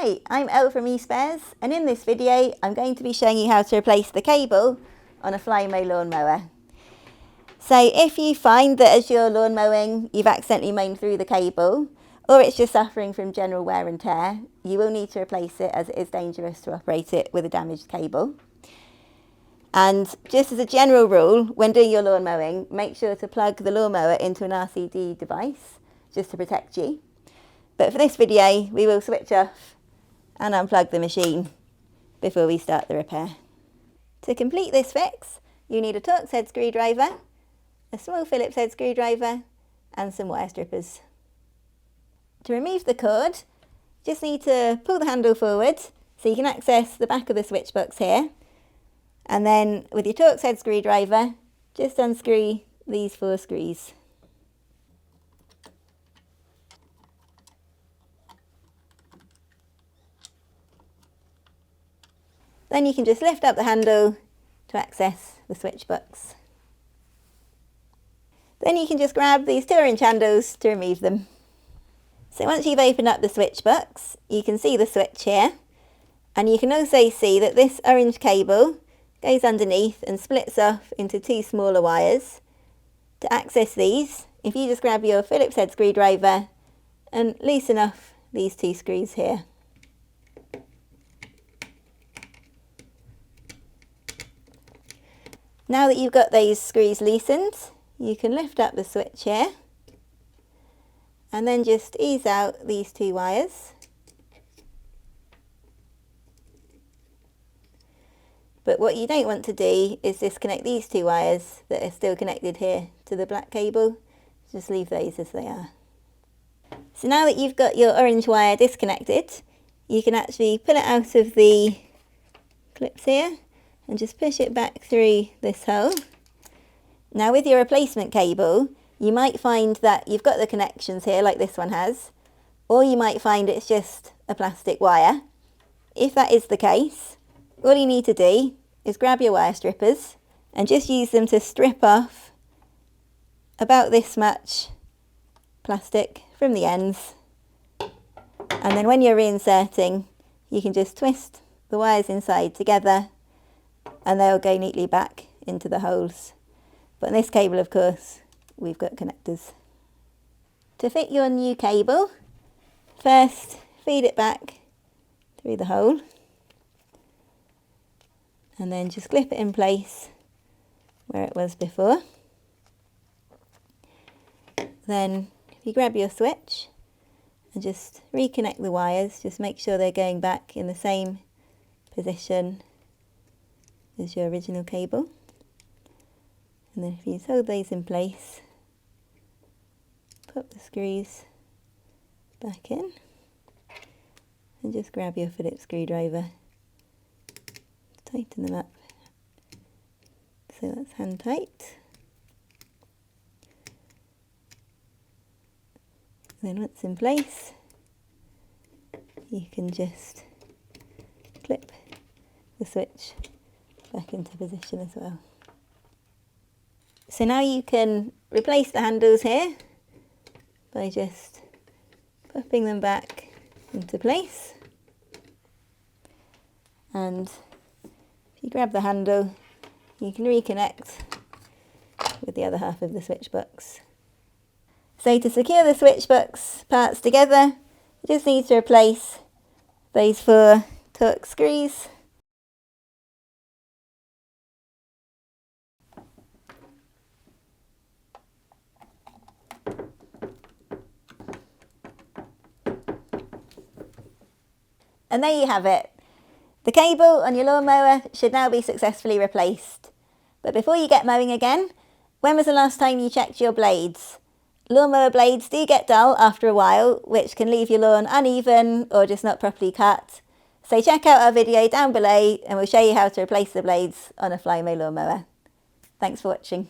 Hi, I'm Elle from eSpares, and in this video I'm going to be showing you how to replace the cable on a Flymo lawnmower. So if you find that as you're lawn mowing you've accidentally mown through the cable, or it's just suffering from general wear and tear, you will need to replace it as it is dangerous to operate it with a damaged cable. And just as a general rule, when doing your lawn mowing, make sure to plug the lawnmower into an RCD device just to protect you. But for this video, we will switch off and unplug the machine before we start the repair. To complete this fix, you need a Torx head screwdriver, a small Phillips head screwdriver, and some wire strippers. To remove the cord, just need to pull the handle forward so you can access the back of the switch box here. And then with your Torx head screwdriver, just unscrew these 4 screws. Then you can just lift up the handle to access the switch box. Then you can just grab these 2-inch handles to remove them. So once you've opened up the switch box, you can see the switch here, and you can also see that this orange cable goes underneath and splits off into 2 smaller wires. To access these, if you just grab your Phillips head screwdriver and loosen off these 2 screws here. Now that you've got those screws loosened, you can lift up the switch here and then just ease out these 2 wires. But what you don't want to do is disconnect these 2 wires that are still connected here to the black cable. Just leave those as they are. So now that you've got your orange wire disconnected, you can actually pull it out of the clips here and just push it back through this hole. Now with your replacement cable, you might find that you've got the connections here like this one has, or you might find it's just a plastic wire. If that is the case, all you need to do is grab your wire strippers and just use them to strip off about this much plastic from the ends. And then when you're reinserting, you can just twist the wires inside together and they'll go neatly back into the holes. But in this cable, of course, we've got connectors. To fit your new cable, first feed it back through the hole and then just clip it in place where it was before. Then if you grab your switch and just reconnect the wires, just make sure they're going back in the same position as your original cable. And then if you hold those in place, pop the screws back in and just grab your Phillips screwdriver, tighten them up so that's hand tight. Then once in place, you can just clip the switch back into position as well. So now you can replace the handles here by just popping them back into place. And if you grab the handle, you can reconnect with the other half of the switch box. So to secure the switch box parts together, you just need to replace those 4 Torx screws. And there you have it. The cable on your lawnmower should now be successfully replaced. But before you get mowing again, when was the last time you checked your blades? Lawnmower blades do get dull after a while, which can leave your lawn uneven or just not properly cut. So check out our video down below and we'll show you how to replace the blades on a Flymo lawnmower. Thanks for watching.